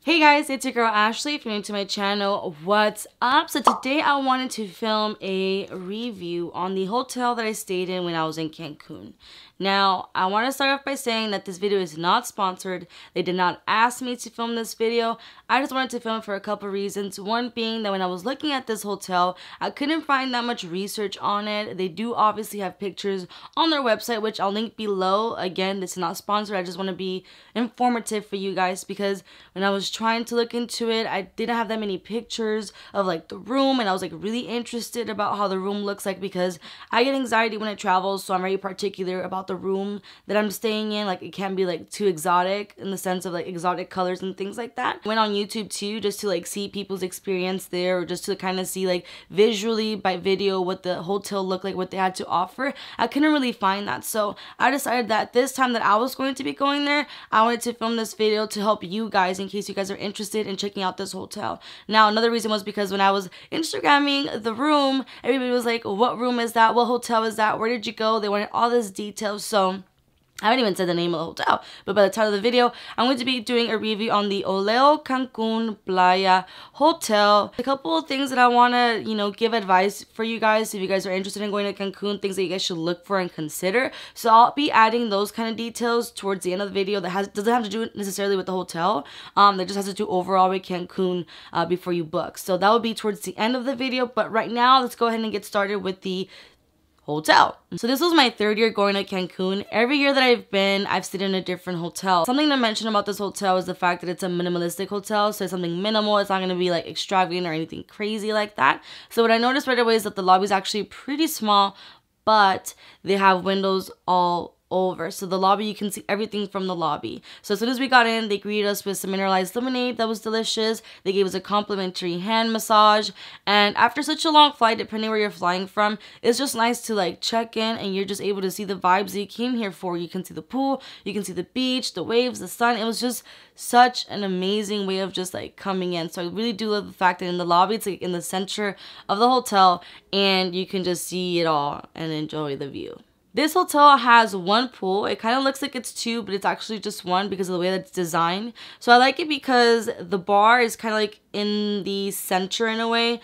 Hey guys, it's your girl Ashley. If you're new to my channel, what's up? So today I wanted to film a review on the hotel that I stayed in when I was in Cancun. Now, I want to start off by saying that this video is not sponsored. They did not ask me to film this video. I just wanted to film it for a couple reasons. One being that when I was looking at this hotel, I couldn't find that much research on it. They do obviously have pictures on their website, which I'll link below. Again, this is not sponsored. I just want to be informative for you guys because when I was trying to look into it, I didn't have that many pictures of like the room, and I was like really interested about how the room looks like because I get anxiety when I travel, so I'm very particular about the room that I'm staying in. Like, it can't be like too exotic in the sense of like exotic colors and things like that. I went on YouTube too just to like see people's experience there, or just to kind of see like visually by video what the hotel looked like, what they had to offer. I couldn't really find that, so I decided that this time that I was going to be going there, I wanted to film this video to help you guys in case you guys are interested in checking out this hotel. Now, another reason was because when I was Instagramming the room, everybody was like, what room is that? What hotel is that? Where did you go? They wanted all this details. So I haven't even said the name of the hotel, but by the time of the video, I'm going to be doing a review on the Oleo Cancun Playa Hotel. A couple of things that I want to, give advice for you guys if you guys are interested in going to Cancun, things that you guys should look for and consider. So I'll be adding those kind of details towards the end of the video that doesn't have to do necessarily with the hotel. That just has to do overall with Cancun before you book. So that will be towards the end of the video, but right now, let's go ahead and get started with the hotel. So this was my third year going to Cancun. Every year that I've been, I've stayed in a different hotel. Something to mention about this hotel is the fact that it's a minimalistic hotel, so it's something minimal. It's not going to be like extravagant or anything crazy like that. So what I noticed right away is that the lobby is actually pretty small, but they have windows all over. So the lobby, you can see everything from the lobby. So as soon as we got in, they greeted us with some mineralized lemonade that was delicious. They gave us a complimentary hand massage. And after such a long flight, depending where you're flying from, it's just nice to like check in and you're just able to see the vibes that you came here for. You can see the pool, you can see the beach, the waves, the sun. It was just such an amazing way of just like coming in. So I really do love the fact that in the lobby, it's like in the center of the hotel and you can just see it all and enjoy the view. This hotel has one pool. It kind of looks like it's two, but it's actually just one because of the way that it's designed. So I like it because the bar is kind of like in the center in a way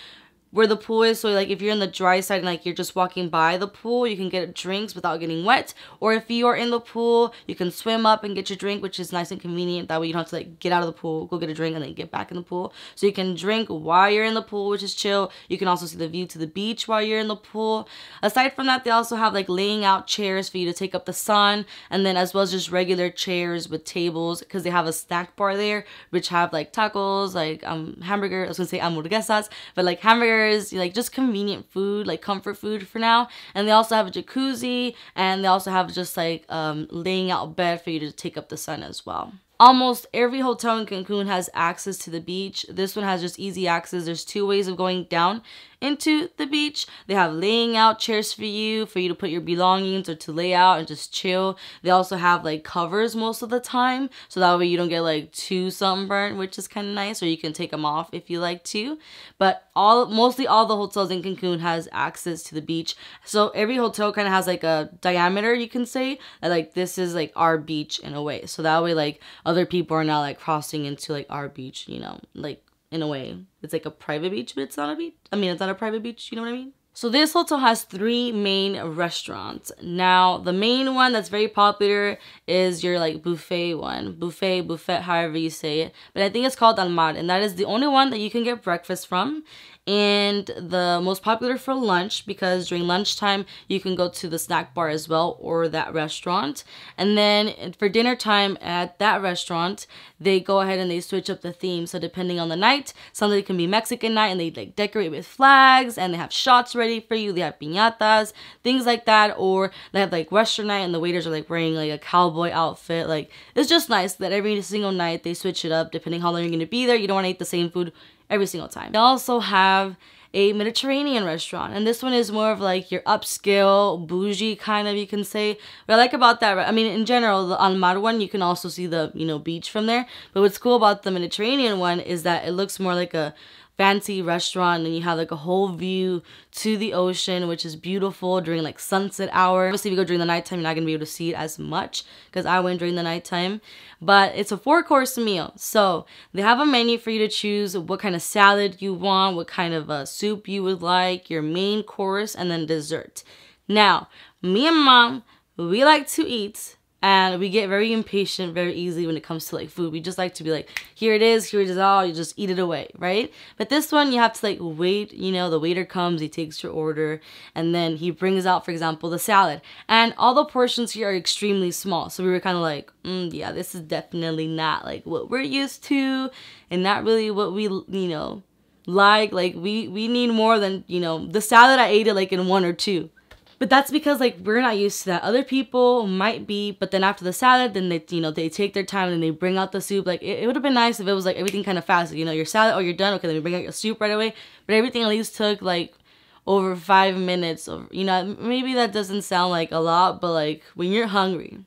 where the pool is. So like if you're in the dry side and like you're just walking by the pool, you can get drinks without getting wet. Or if you are in the pool, you can swim up and get your drink, which is nice and convenient. That way you don't have to like get out of the pool, go get a drink, and then get back in the pool. So you can drink while you're in the pool, which is chill. You can also see the view to the beach while you're in the pool. Aside from that, they also have like laying out chairs for you to take up the sun, and then as well as just regular chairs with tables, because they have a snack bar there which have like tacos, like hamburger, I was gonna say hamburguesas, but like hamburgers, like just convenient food, like comfort food for now. And they also have a jacuzzi, and they also have just like laying out bed for you to take up the sun as well. Almost every hotel in Cancun has access to the beach. This one has just easy access. There's two ways of going down into the beach. They have laying out chairs for you to put your belongings or to lay out and just chill. They also have like covers most of the time, so that way you don't get like too sunburned, which is kind of nice, or you can take them off if you like to. But mostly all the hotels in Cancun has access to the beach. So every hotel kind of has like a diameter, you can say, that like this is like our beach in a way. So that way like other people are not like crossing into like our beach, like in a way. It's like a private beach, but it's not a beach. I mean, it's not a private beach, you know what I mean? So this hotel has three main restaurants. Now, the main one that's very popular is your like buffet one. Buffet, however you say it. But I think it's called Al Mar, and that is the only one that you can get breakfast from. And the most popular for lunch, because during lunchtime you can go to the snack bar as well, or that restaurant. And then for dinner time at that restaurant, they go ahead and they switch up the theme. So depending on the night, something can be Mexican night and they like decorate with flags, and they have shots ready for you. They have piñatas, things like that. Or they have like Western night and the waiters are like wearing like a cowboy outfit. Like, it's just nice that every single night they switch it up depending how long you're going to be there. You don't want to eat the same food every single time. They also have a Mediterranean restaurant, and this one is more of like your upscale, bougie kind of, you can say. What I like about that, I mean, in general, the Al Mar one, you can also see the, beach from there. But what's cool about the Mediterranean one is that it looks more like a fancy restaurant, and you have like a whole view to the ocean, which is beautiful during like sunset hour. Obviously, if you go during the nighttime, you're not gonna be able to see it as much because I went during the nighttime. But it's a 4-course meal, so they have a menu for you to choose what kind of salad you want, what kind of soup you would like, your main course, and then dessert. Now, me and mom, we like to eat. And we get very impatient very easily when it comes to like food. We just like to be like, here it is all, you just eat it away, right? But this one, you have to like wait, you know, the waiter comes, he takes your order, and then he brings out, for example, the salad. And all the portions here are extremely small. So we were kind of like, yeah, this is definitely not like what we're used to, and not really what we, you know, like we need more than, you know, the salad I ate it like in 1 or 2. But that's because like we're not used to that. Other people might be, but then after the salad, then they, you know, they take their time and they bring out the soup. Like it would have been nice if it was like everything kind of fast. You know, your salad, oh, you're done. Okay, then we bring out your soup right away. But everything at least took like over 5 minutes. Or, you know, maybe that doesn't sound like a lot, but like when you're hungry,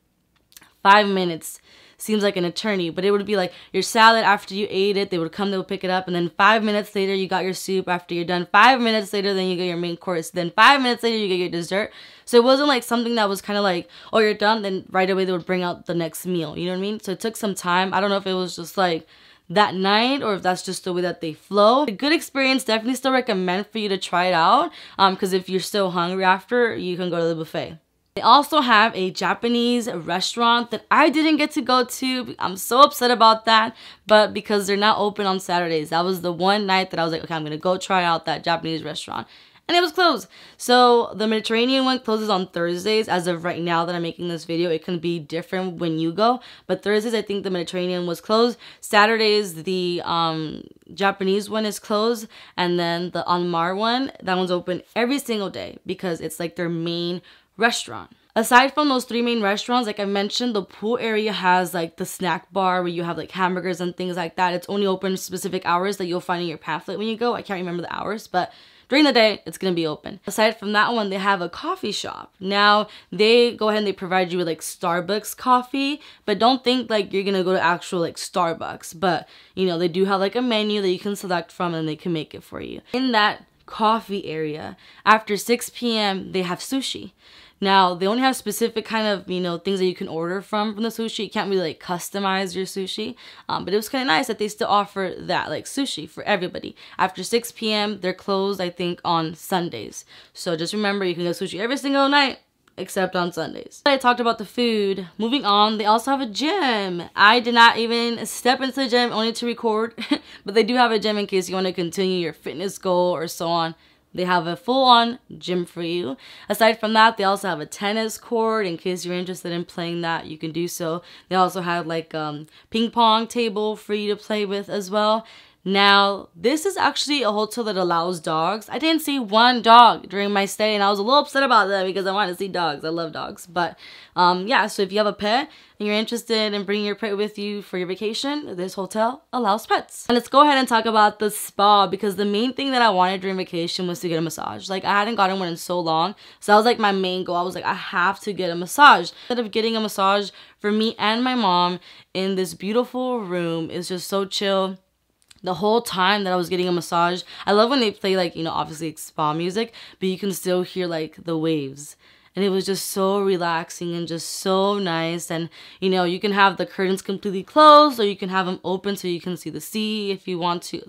5 minutes seems like an eternity. But it would be like your salad after you ate it, they would come, they would pick it up, and then 5 minutes later you got your soup after you're done. 5 minutes later, then you get your main course. Then 5 minutes later you get your dessert. So it wasn't like something that was kind of like, oh, you're done, then right away they would bring out the next meal. You know what I mean? So it took some time. I don't know if it was just like that night or if that's just the way that they flow. A good experience. Definitely still recommend for you to try it out, because if you're still hungry after, you can go to the buffet. They also have a Japanese restaurant that I didn't get to go to. I'm so upset about that, but because they're not open on Saturdays. That was the one night that I was like, okay, I'm gonna go try out that Japanese restaurant. And it was closed. So the Mediterranean one closes on Thursdays. As of right now that I'm making this video, it can be different when you go. But Thursdays, I think the Mediterranean was closed. Saturdays, the Japanese one is closed. And then the Anmar one, that one's open every single day because it's like their main restaurant. Aside from those 3 main restaurants, like I mentioned, the pool area has like the snack bar where you have like hamburgers and things like that. It's only open specific hours that you'll find in your pamphlet when you go. I can't remember the hours, but during the day, it's going to be open. Aside from that one, they have a coffee shop. Now, they go ahead and they provide you with like Starbucks coffee, but don't think like you're going to go to actual like Starbucks. But, you know, they do have like a menu that you can select from and they can make it for you. In that coffee area, after 6 p.m., they have sushi. Now, they only have specific kind of, you know, things that you can order from the sushi. You can't really, like, customize your sushi. But it was kind of nice that they still offer that, like, sushi for everybody. After 6 p.m., they're closed, I think, on Sundays. So just remember, you can get sushi every single night, except on Sundays. I talked about the food. Moving on, they also have a gym. I did not even step into the gym only to record. But they do have a gym in case you want to continue your fitness goal or so on. They have a full-on gym for you. Aside from that, they also have a tennis court in case you're interested in playing that. You can do so. They also have like ping pong table for you to play with as well. Now, this is actually a hotel that allows dogs. I didn't see one dog during my stay, and I was a little upset about that because I wanted to see dogs. I love dogs. But yeah, so if you have a pet and you're interested in bringing your pet with you for your vacation, this hotel allows pets. And let's go ahead and talk about the spa, because the main thing that I wanted during vacation was to get a massage. Like, I hadn't gotten one in so long. So that was like my main goal. I was like, I have to get a massage. Instead of getting a massage for me and my mom in this beautiful room, is just so chill. The whole time that I was getting a massage, I love when they play like, you know, obviously spa music, but you can still hear like the waves. And it was just so relaxing and just so nice. And, you know, you can have the curtains completely closed or you can have them open so you can see the sea if you want to.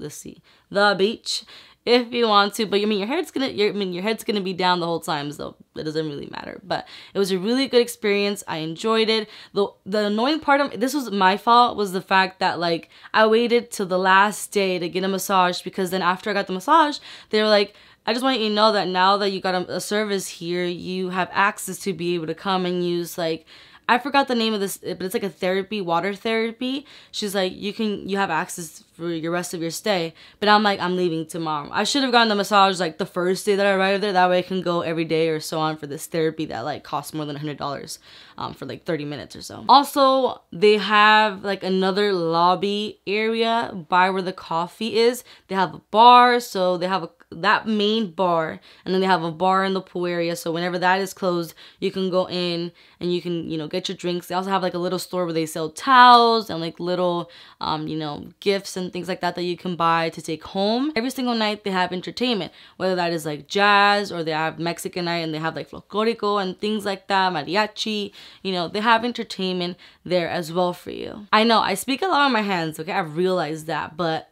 The beach if you want to. But I mean, your head's gonna be down the whole time, so it doesn't really matter. But it was a really good experience. I enjoyed it. The annoying part of this was my fault, was the fact that like I waited till the last day to get a massage, because then after I got the massage, they were like, I just want you to know that now that you got a service here, you have access to be able to come and use like, I forgot the name of this, but it's like a therapy, water therapy. She's like, you have access for your rest of your stay. But I'm like, I'm leaving tomorrow. I should have gotten the massage like the first day that I arrived there. That way I can go every day or so on for this therapy that like costs more than $100 for like 30 minutes or so. Also, they have like another lobby area by where the coffee is. They have a bar, so they have that main bar, and then they have a bar in the pool area. So whenever that is closed, you can go in and you can, you know, get your drinks. They also have like a little store where they sell towels and like little, you know, gifts and things like that that you can buy to take home. Every single night they have entertainment, whether that is like jazz or they have Mexican night and they have like folklorico and things like that, mariachi. You know, they have entertainment there as well for you. I know I speak a lot on my hands, okay, I've realized that, but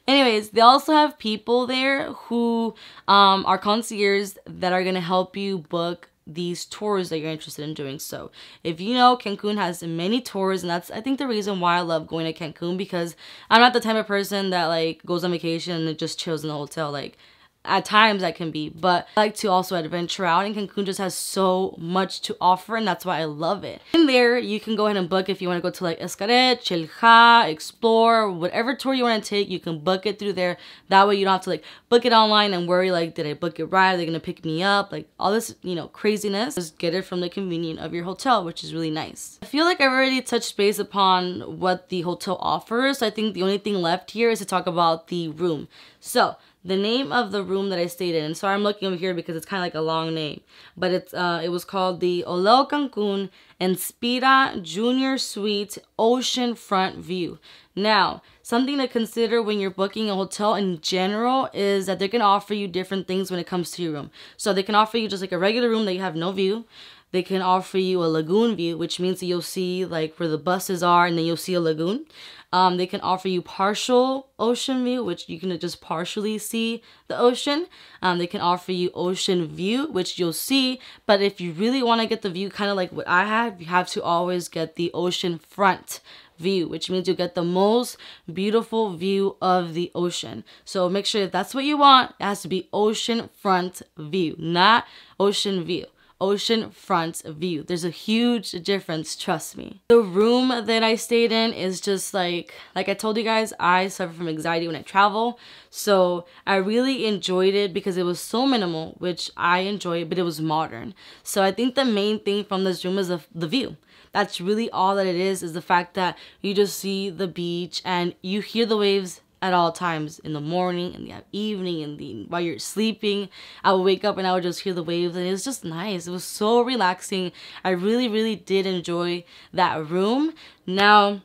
anyways, they also have people there who are concierges that are gonna help you book these tours that you're interested in doing. So if you know, Cancun has many tours, and that's I think the reason why I love going to Cancun, because I'm not the type of person that like goes on vacation and just chills in the hotel. Like at times I can be, but I like to also adventure out, and Cancun just has so much to offer, and that's why I love it. In there, you can go ahead and book if you want to go to like Escaret, Chilja, Explore, whatever tour you want to take, you can book it through there. That way you don't have to like book it online and worry like, did I book it right? Are they gonna pick me up? Like all this, you know, craziness. Just get it from the convenience of your hotel, which is really nice. I feel like I've already touched base upon what the hotel offers. I think the only thing left here is to talk about the room. So the name of the room that I stayed in, and so I'm looking over here because it's kind of like a long name, but it was called the Oleo Cancun Inspira Junior Suite Oceanfront View. Now, something to consider when you're booking a hotel in general is that they're going to offer you different things when it comes to your room. So they can offer you just like a regular room that you have no view. They can offer you a lagoon view, which means that you'll see like where the buses are and then you'll see a lagoon. They can offer you partial ocean view, which you can just partially see the ocean. They can offer you ocean view, which you'll see. But if you really want to get the view kind of like what I have, you have to always get the ocean front view, which means you'll get the most beautiful view of the ocean. So make sure if that's what you want, it has to be ocean front view, not ocean view. Ocean front view. There's a huge difference, trust me. The room that I stayed in is just like I told you guys, I suffer from anxiety when I travel. So I really enjoyed it because it was so minimal, which I enjoy, but it was modern. So I think the main thing from this room is the view. That's really all that it is the fact that you just see the beach and you hear the waves at all times, in the morning, in the evening, while you're sleeping. I would wake up and I would just hear the waves, and it was just nice. It was so relaxing. I really did enjoy that room. Now,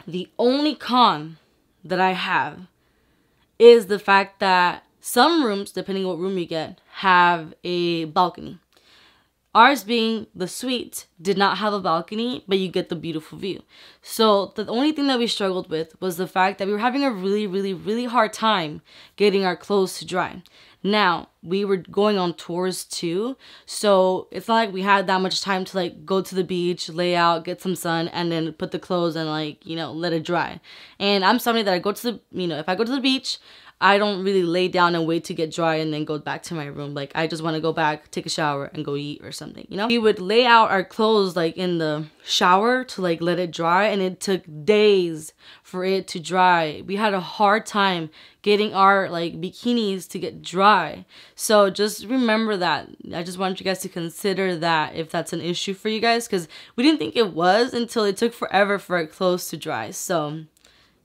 the only con that I have is the fact that some rooms, depending on what room you get, have a balcony. Ours, being the suite, did not have a balcony, but you get the beautiful view. So the only thing that we struggled with was the fact that we were having a really hard time getting our clothes to dry. Now, we were going on tours too, so it's not like we had that much time to like go to the beach, lay out, get some sun, and then put the clothes and like, you know, let it dry. And I'm somebody that I go to the, you know, if I go to the beach, I don't really lay down and wait to get dry and then go back to my room. Like, I just want to go back, take a shower, and go eat or something, you know? We would lay out our clothes, like, in the shower to, like, let it dry, and it took days for it to dry. We had a hard time getting our, like, bikinis to get dry. So just remember that. I just want you guys to consider that if that's an issue for you guys, because we didn't think it was until it took forever for our clothes to dry. So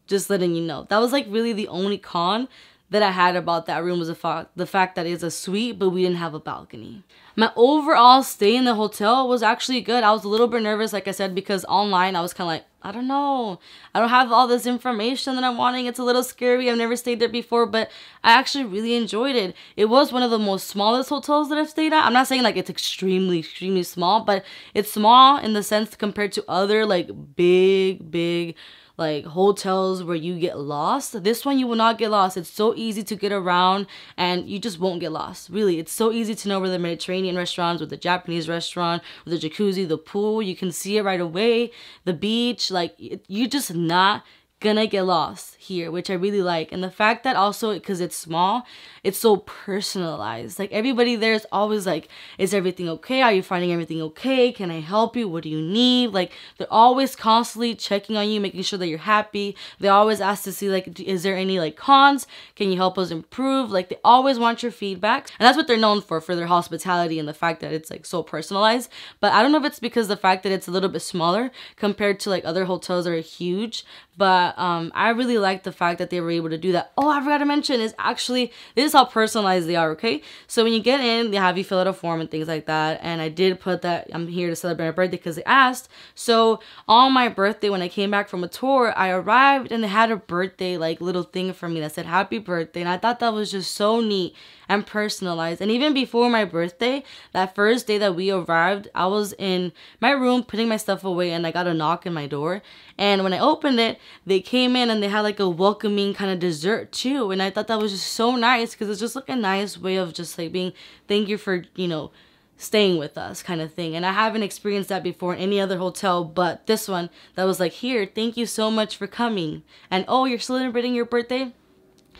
just letting you know. That was like really the only con that I had about that room was the fact that it's a suite, but we didn't have a balcony. My overall stay in the hotel was actually good. I was a little bit nervous, like I said, because online I was kind of like, I don't know. I don't have all this information that I'm wanting. It's a little scary. I've never stayed there before, but I actually really enjoyed it. It was one of the most smallest hotels that I've stayed at. I'm not saying like it's extremely small, but it's small in the sense compared to other like big like hotels where you get lost. This one you will not get lost. It's so easy to get around and you just won't get lost. Really, it's so easy to know where the Mediterranean restaurants, or the Japanese restaurant, or the jacuzzi, the pool, you can see it right away. The beach, like you're just not gonna get lost here, which I really like. And the fact that also, because it's small, it's so personalized. Like everybody there is always like, is everything okay? Are you finding everything okay? Can I help you? What do you need? Like they're always constantly checking on you, making sure that you're happy. They always ask to see like, is there any like cons? Can you help us improve? Like they always want your feedback, and that's what they're known for their hospitality and the fact that it's like so personalized. But I don't know if it's because the fact that it's a little bit smaller compared to like other hotels that are huge, but But I really like the fact that they were able to do that. Oh, I forgot to mention is actually, this is how personalized they are, okay? So when you get in, they have you fill out a form and things like that. And I did put that I'm here to celebrate my birthday because they asked. So on my birthday, when I came back from a tour, I arrived and they had a birthday like little thing for me that said happy birthday. And I thought that was just so neat and personalized. And even before my birthday, that first day that we arrived, I was in my room putting my stuff away and I got a knock on my door. And when I opened it, they came in and they had like a welcoming kind of dessert too. And I thought that was just so nice because it's just like a nice way of just like being thank you for, you know, staying with us kind of thing. And I haven't experienced that before in any other hotel, but this one that was like, here, thank you so much for coming. And oh, you're celebrating your birthday?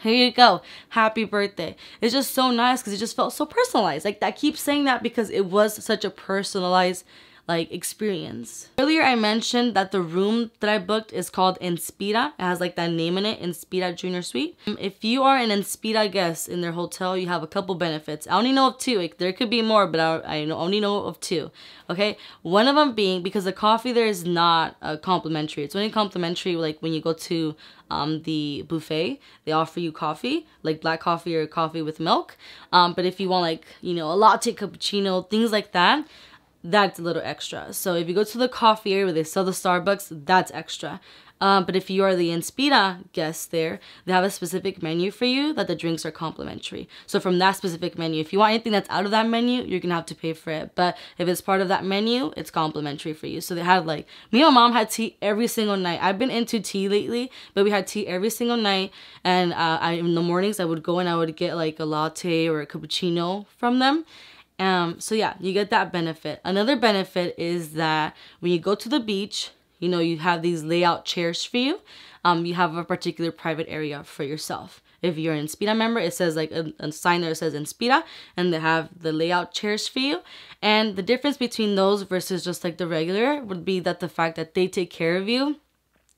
Here you go. Happy birthday. It's just so nice because it just felt so personalized. Like I keep saying that because it was such a personalized like experience. Earlier I mentioned that the room that I booked is called Inspira. It has like that name in it, Inspira Junior Suite. If you are an Inspira guest in their hotel, you have a couple benefits. I only know of two. Like, there could be more, but I only know of two. Okay, one of them being because the coffee there is not complimentary. It's only complimentary like when you go to the buffet. They offer you coffee, like black coffee or coffee with milk. But if you want like, you know, a latte, cappuccino, things like that, that's a little extra. So if you go to the coffee area where they sell the Starbucks, that's extra. But if you are the Inspira guest there, they have a specific menu for you that the drinks are complimentary. So from that specific menu, if you want anything that's out of that menu, you're gonna have to pay for it. But if it's part of that menu, it's complimentary for you. So they had like, me and my mom had tea every single night. I've been into tea lately, but we had tea every single night. And in the mornings, I would go and I would get like a latte or a cappuccino from them. So yeah, you get that benefit. Another benefit is that when you go to the beach, you know, you have these layout chairs for you. You have a particular private area for yourself. If you're an Inspira member, it says like a sign there that says Inspira, and they have the layout chairs for you. And the difference between those versus just like the regular would be that the fact that they take care of you.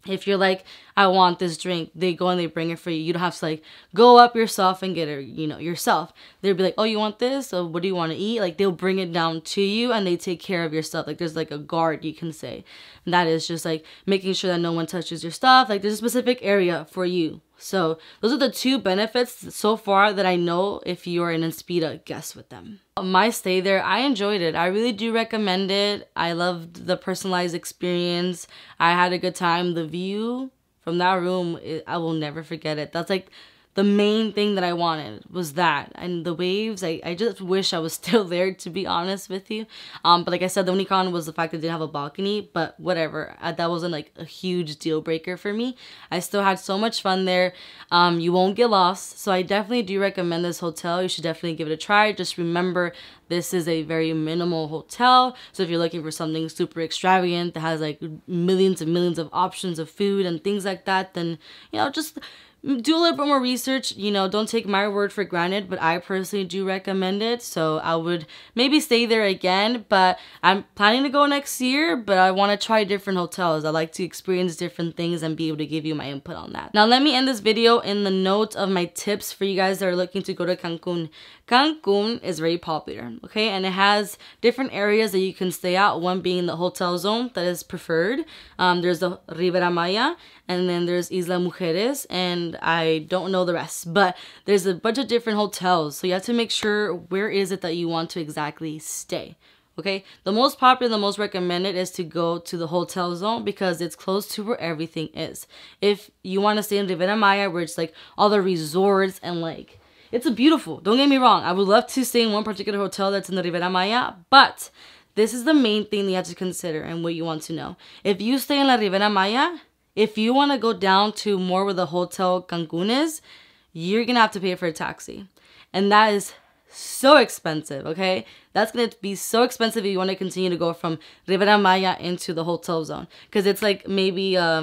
If you're like, I want this drink, they go and they bring it for you. You don't have to like go up yourself and get it, you know, yourself. They'll be like, oh, you want this? So what do you want to eat? Like they'll bring it down to you and they take care of your stuff. Like there's like a guard, you can say. And that is just like making sure that no one touches your stuff. Like there's a specific area for you. So those are the two benefits so far that I know if you're an Inspira guest with them. My stay there, I enjoyed it. I really do recommend it. I loved the personalized experience. I had a good time. The view from that room, I will never forget it. That's like the main thing that I wanted was that. And the waves, I just wish I was still there, to be honest with you. But like I said, the only con was the fact that it didn't have a balcony, but whatever. That wasn't like a huge deal breaker for me. I still had so much fun there. You won't get lost. So I definitely do recommend this hotel. You should definitely give it a try. Just remember, this is a very minimal hotel. So if you're looking for something super extravagant that has like millions and millions of options of food and things like that, then, you know, just do a little bit more research. You know, don't take my word for granted, but I personally do recommend it. So I would maybe stay there again, but I'm planning to go next year, but I want to try different hotels. I like to experience different things and be able to give you my input on that. Now let me end this video in the notes of my tips for you guys that are looking to go to Cancun. Cancun is very popular, okay? And it has different areas that you can stay at, one being the hotel zone that is preferred. There's the Ribera Maya, and then there's Isla Mujeres, and I don't know the rest, but there's a bunch of different hotels. So you have to make sure where is it that you want to exactly stay. Okay, the most popular, the most recommended is to go to the hotel zone because it's close to where everything is. If you want to stay in Ribera Maya, where it's like all the resorts and like, it's a beautiful, don't get me wrong, I would love to stay in one particular hotel that's in the Ribera Maya, but this is the main thing that you have to consider and what you want to know. If you stay in La Ribera Maya, if you want to go down to more where the Hotel Cancun is, you're going to have to pay for a taxi. And that is so expensive, okay? That's going to be so expensive if you want to continue to go from Ribera Maya into the hotel zone. Because it's like maybe, I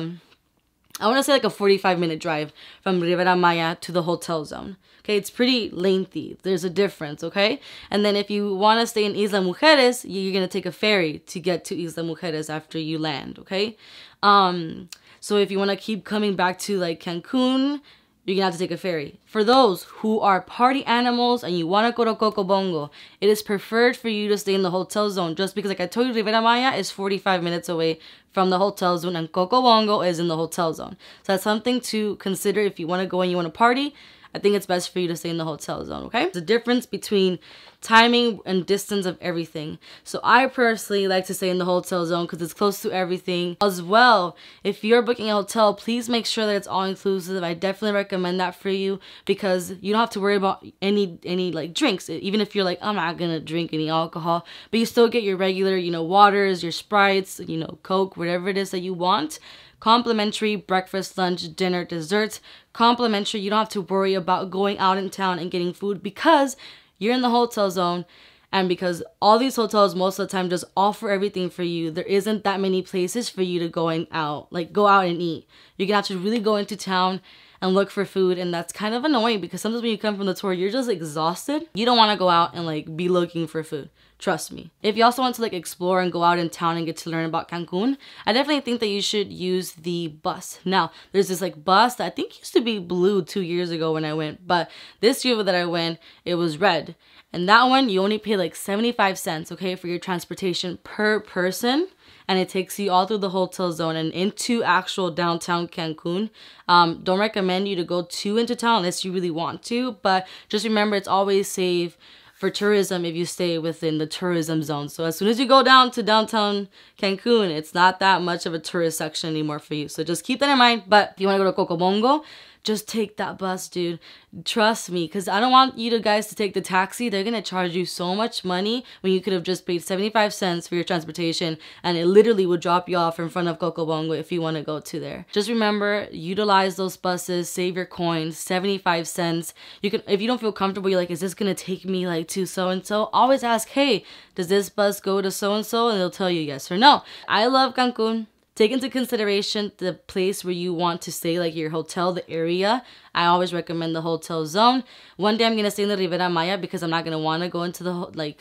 want to say like a 45-minute drive from Ribera Maya to the hotel zone. Okay, it's pretty lengthy. There's a difference, okay? And then if you want to stay in Isla Mujeres, you're going to take a ferry to get to Isla Mujeres after you land, okay? So if you want to keep coming back to like Cancun, you're gonna have to take a ferry. For those who are party animals and you want to go to Coco Bongo, it is preferred for you to stay in the hotel zone, just because, like I told you, Riviera Maya is 45 minutes away from the hotel zone and Coco Bongo is in the hotel zone. So that's something to consider if you want to go and you want to party. I think it's best for you to stay in the hotel zone, okay? The difference between timing and distance of everything. So I personally like to stay in the hotel zone because it's close to everything. As well, if you're booking a hotel, please make sure that it's all inclusive. I definitely recommend that for you because you don't have to worry about any like drinks. Even if you're like, I'm not gonna drink any alcohol, but you still get your regular, you know, waters, your Sprites, you know, Coke, whatever it is that you want. Complimentary breakfast, lunch, dinner, desserts. Complimentary. You don't have to worry about going out in town and getting food because you're in the hotel zone, and because all these hotels most of the time just offer everything for you. There isn't that many places for you to go out and eat. You're gonna have to really go into town and look for food, and that's kind of annoying because sometimes when you come from the tour, you're just exhausted. You don't want to go out and like be looking for food. Trust me. If you also want to like explore and go out in town and get to learn about Cancun, I definitely think that you should use the bus. Now, there's this like bus that I think used to be blue 2 years ago when I went, but this year that I went, it was red. And that one, you only pay like 75 cents, okay, for your transportation per person. And it takes you all through the hotel zone and into actual downtown Cancun. Don't recommend you to go too into town unless you really want to, but just remember it's always safe for tourism if you stay within the tourism zone. So as soon as you go down to downtown Cancun, it's not that much of a tourist section anymore for you. So just keep that in mind. But if you want to go to Coco Bongo, just take that bus, dude. Trust me, because I don't want you guys to take the taxi. They're going to charge you so much money when you could have just paid 75 cents for your transportation, and it literally would drop you off in front of Coco Bongo if you want to go to there. Just remember, utilize those buses, save your coins, 75 cents. You can, if you don't feel comfortable, you're like, is this going to take me like to so-and-so? Always ask, hey, does this bus go to so-and-so? And they'll tell you yes or no. I love Cancun. Take into consideration the place where you want to stay, like your hotel, the area. I always recommend the hotel zone. One day I'm going to stay in the Riviera Maya because I'm not going to want to go into the like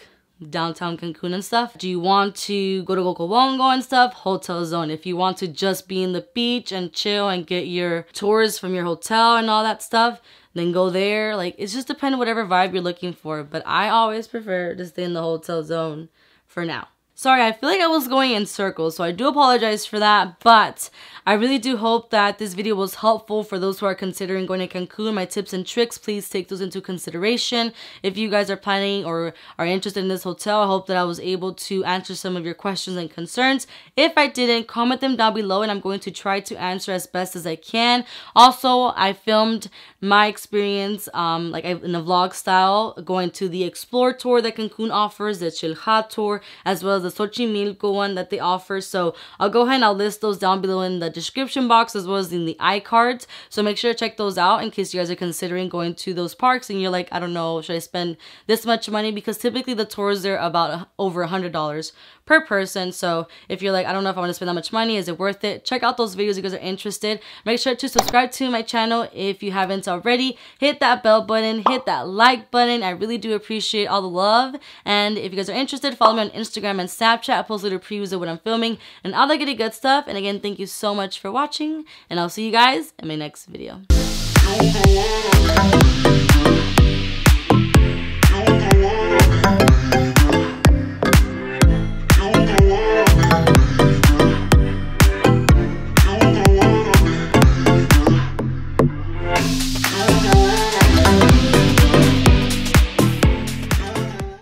downtown Cancun and stuff. Do you want to go to Coco Bongo and stuff? Hotel zone. If you want to just be in the beach and chill and get your tours from your hotel and all that stuff, then go there. Like, it's just depending whatever vibe you're looking for. But I always prefer to stay in the hotel zone for now. Sorry, I feel like I was going in circles, so I do apologize for that, but I really do hope that this video was helpful for those who are considering going to Cancun. My tips and tricks, please take those into consideration. If you guys are planning or are interested in this hotel, I hope that I was able to answer some of your questions and concerns. If I didn't, comment them down below and I'm going to try to answer as best as I can. Also, I filmed my experience in a vlog style, going to the Explore tour that Cancun offers, the Chilha tour, as well as the Xochimilco one that they offer. So I'll go ahead and I'll list those down below in the description box as well as in the iCards. So make sure to check those out in case you guys are considering going to those parks and you're like, I don't know, should I spend this much money? Because typically the tours are about over $100 per person. So if you're like, I don't know if I want to spend that much money, is it worth it? Check out those videos if you guys are interested. Make sure to subscribe to my channel if you haven't already. Hit that bell button, hit that like button. I really do appreciate all the love. And if you guys are interested, follow me on Instagram and Snapchat. I post little previews of what I'm filming and all that good stuff. And again, thank you so much for watching, and I'll see you guys in my next video.